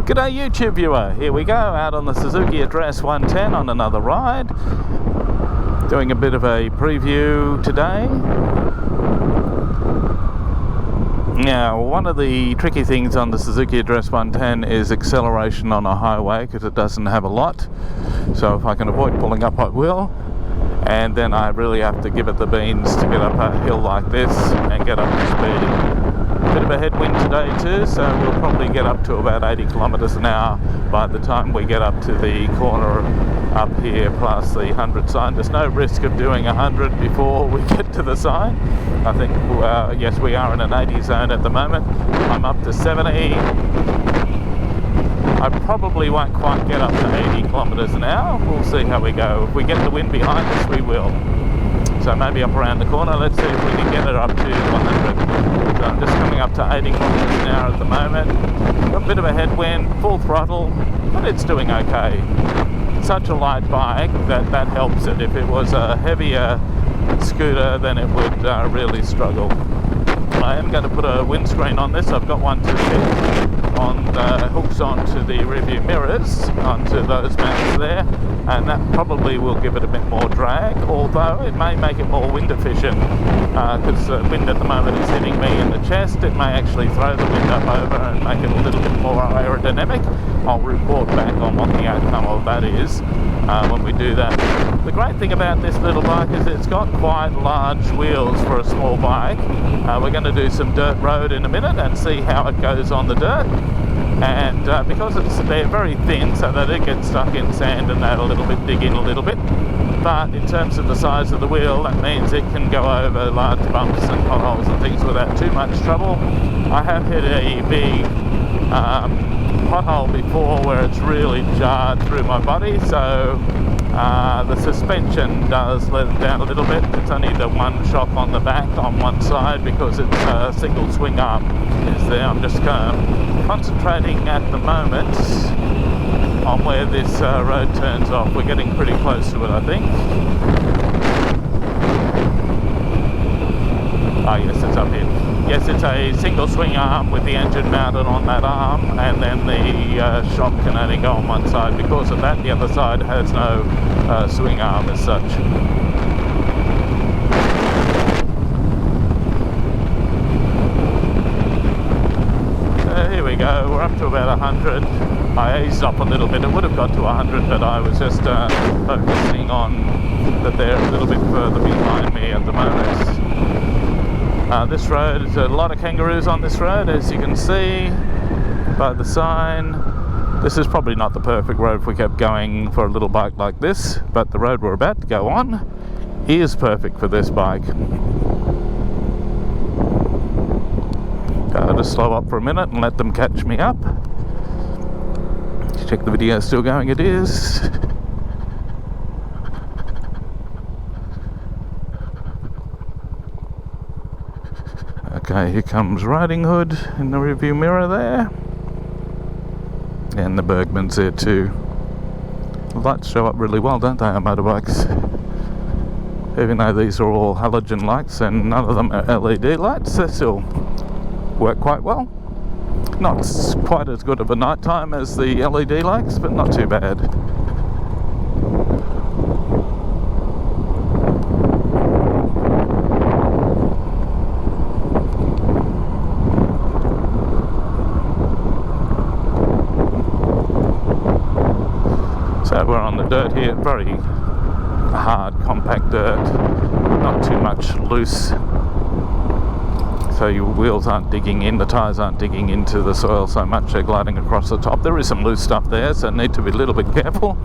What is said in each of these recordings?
G'day YouTube viewer, here we go out on the Suzuki Address 110 on another ride. Doing a bit of a preview today. Now, one of the tricky things on the Suzuki Address 110 is acceleration on a highway because it doesn't have a lot. So if I can avoid pulling up, I will. And then I really have to give it the beans to get up a hill like this and get up to speed. Bit of a headwind today too, so we'll probably get up to about 80 kilometers an hour by the time we get up to the corner up here plus the 100 sign. There's no risk of doing 100 before we get to the sign. I think, yes, we are in an 80 zone at the moment. I'm up to 70. I probably won't quite get up to 80 kilometers an hour. We'll see how we go. If we get the wind behind us, we will. So maybe up around the corner, let's see if we can get it up to 100. So I'm just coming up to 80 kilometers an hour at the moment. Got a bit of a headwind, full throttle, but it's doing okay. Such a light bike that helps it. If it was a heavier scooter, then it would really struggle. I am going to put a windscreen on this. I've got one to fit on the hooks onto the rearview mirrors, onto those mounts there, and that probably will give it a bit more drag, although it may make it more wind efficient because the wind at the moment is hitting me in the chest. It may actually throw the wind up over and make it a little bit more aerodynamic. I'll report back on what the outcome of that is when we do that. The great thing about this little bike is it's got quite large wheels for a small bike. We're going to do some dirt road in a minute and see how it goes on the dirt. And because they're very thin, so that it gets stuck in sand and that a little bit, dig in a little bit. But in terms of the size of the wheel, that means it can go over large bumps and potholes and things without too much trouble. I have hit a big pothole before where it's really jarred through my body, so the suspension does let it down a little bit. It's only the one shock on the back on one side because it's a single swing arm is there. I'm just concentrating at the moment on where this road turns off. We're getting pretty close to it, I think. Oh yes, it's up here. Yes, it's a single swing arm with the engine mounted on that arm, and then the shock can only go on one side. Because of that, the other side has no swing arm as such. Here we go, we're up to about 100. I eased up a little bit. It would have got to 100, but I was just focusing on that they're a little bit further behind me at the moment. This road, there's a lot of kangaroos on this road, as you can see by the sign. This is probably not the perfect road if we kept going for a little bike like this, but the road we're about to go on is perfect for this bike. I'll just slow up for a minute and let them catch me up. Check the video still going, it is. Okay, here comes Riding Hood in the rearview mirror there. And the Burgman's there too. The lights show up really well, don't they, on motorbikes? Even though these are all halogen lights and none of them are LED lights, they still work quite well. Not quite as good of a nighttime as the LED lights, but not too bad. So we're on the dirt here, very hard, compact dirt, not too much loose. So your wheels aren't digging in, the tyres aren't digging into the soil so much, they're gliding across the top. There is some loose stuff there, so need to be a little bit careful.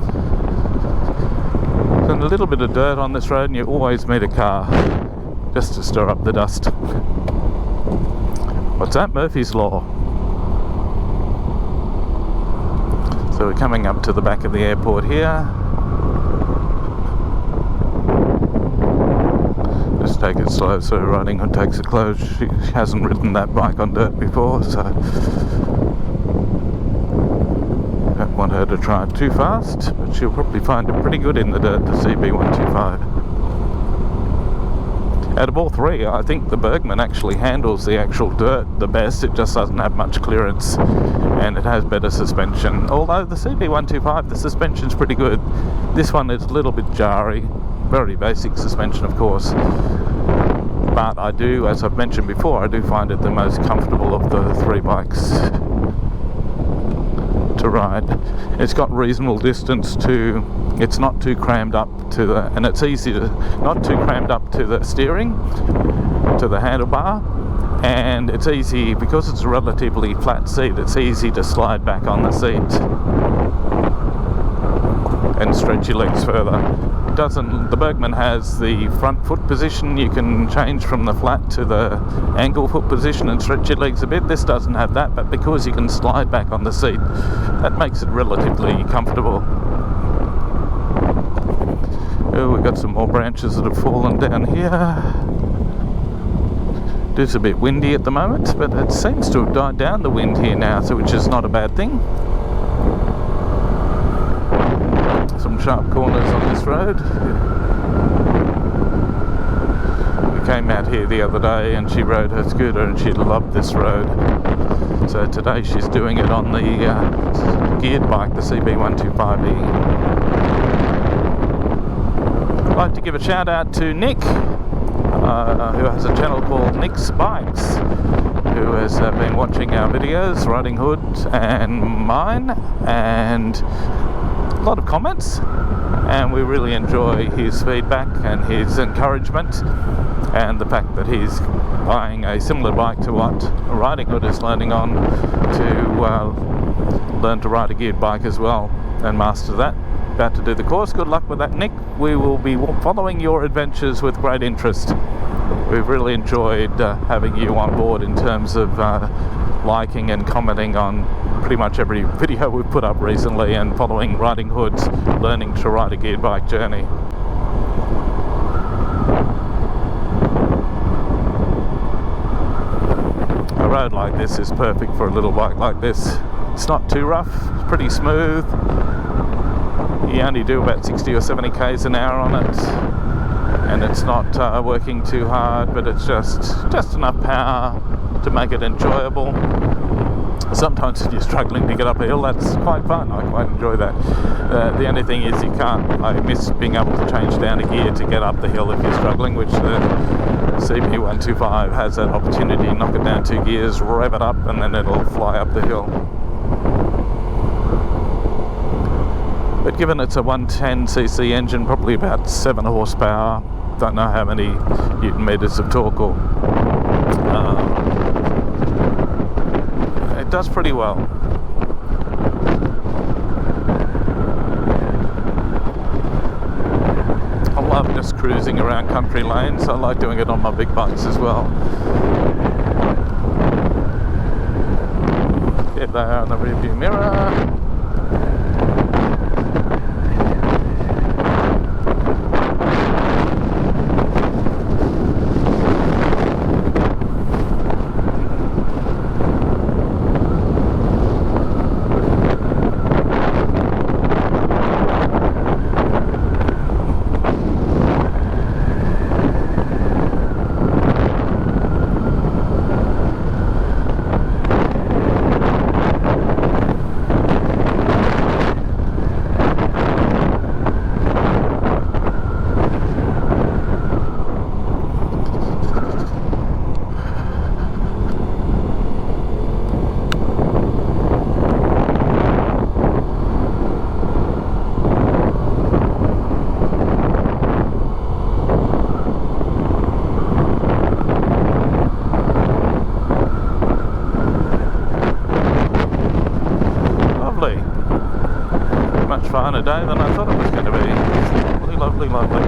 There's a little bit of dirt on this road and you always meet a car, just to stir up the dust. What's that? Murphy's Law. So we're coming up to the back of the airport here. Just take it slow, so Riding Hood takes it close. She hasn't ridden that bike on dirt before, so don't want her to try it too fast, but she'll probably find it pretty good in the dirt, the CB125. Out of all three, I think the Burgman actually handles the actual dirt the best. It just doesn't have much clearance, and it has better suspension. Although the CB125, the suspension's pretty good. This one is a little bit jarry. Very basic suspension, of course. But I do, as I've mentioned before, I do find it the most comfortable of the three bikes to ride. It's got reasonable distance to, it's not too crammed up to the, and it's easy to, not too crammed up to the steering, to the handlebar, and it's easy, because it's a relatively flat seat, it's easy to slide back on the seat and stretch your legs further. The Burgman has the front foot position. You can change from the flat to the angle foot position and stretch your legs a bit. This doesn't have that, but because you can slide back on the seat, that makes it relatively comfortable. Oh, we've got some more branches that have fallen down here. It is a bit windy at the moment, but it seems to have died down, the wind here now, so which is not a bad thing. Some sharp corners on this road. We came out here the other day and she rode her scooter and she loved this road. So today she's doing it on the geared bike, the CB125E. I'd like to give a shout out to Nick, who has a channel called Nick's Bikes, who has been watching our videos, Riding Hood and mine, and a lot of comments, and we really enjoy his feedback and his encouragement, and the fact that he's buying a similar bike to what Riding Hood is learning on, to learn to ride a geared bike as well and master that. About to do the course. Good luck with that, Nick. We will be following your adventures with great interest. We've really enjoyed having you on board in terms of liking and commenting on pretty much every video we've put up recently, and following Riding Hood's learning to ride a geared bike journey. A road like this is perfect for a little bike like this. It's not too rough, it's pretty smooth. You only do about 60 or 70 k's an hour on it, and it's not working too hard, but it's just enough power to make it enjoyable. Sometimes if you're struggling to get up a hill, that's quite fun. I quite enjoy that. The only thing is I miss being able to change down a gear to get up the hill if you're struggling, which the CB125 has that opportunity. Knock it down 2 gears, rev it up, and then it'll fly up the hill. But given it's a 110cc engine, probably about 7 horsepower, don't know how many newton meters of torque, or it does pretty well. I love just cruising around country lanes. I like doing it on my big bikes as well. There they are in the rearview mirror. Much finer day than I thought it was going to be. Lovely, lovely, lovely.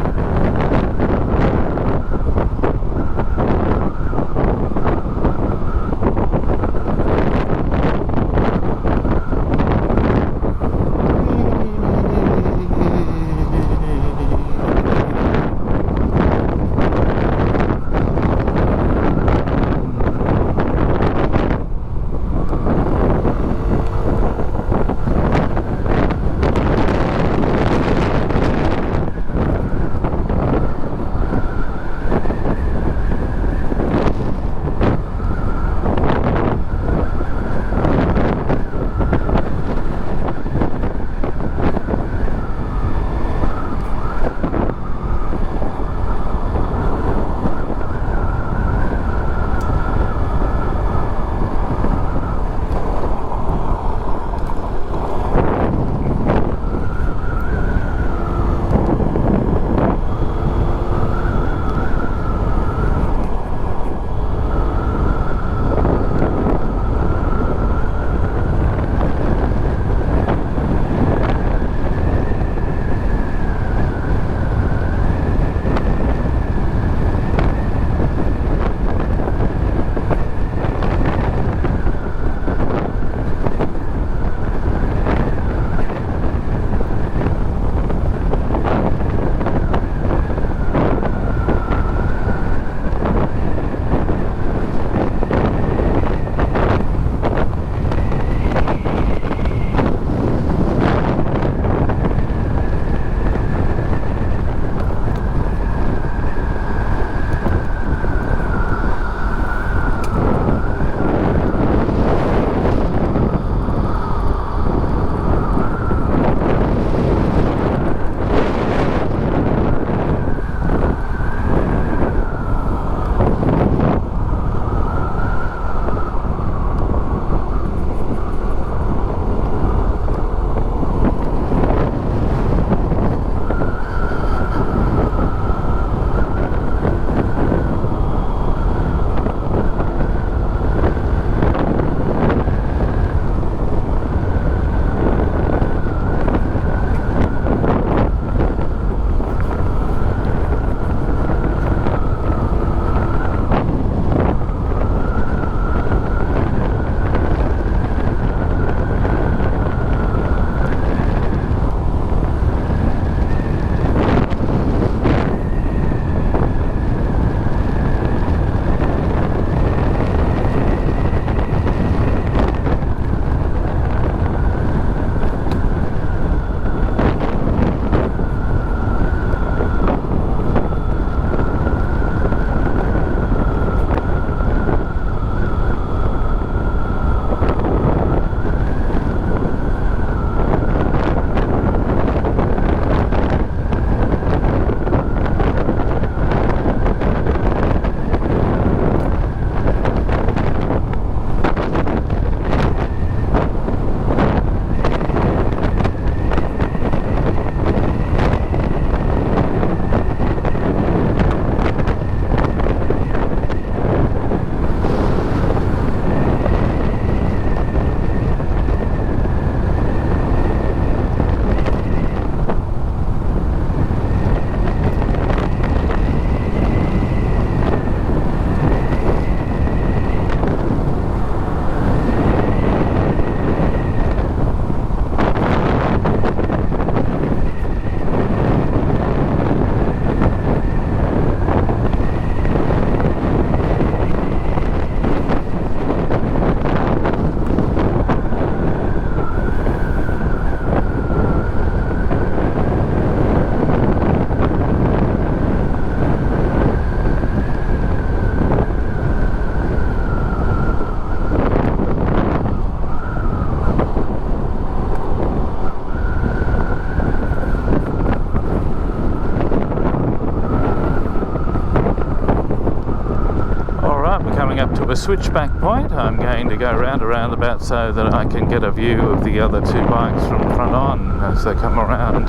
switchback point. I'm going to go round a roundabout so that I can get a view of the other two bikes from front on as they come around.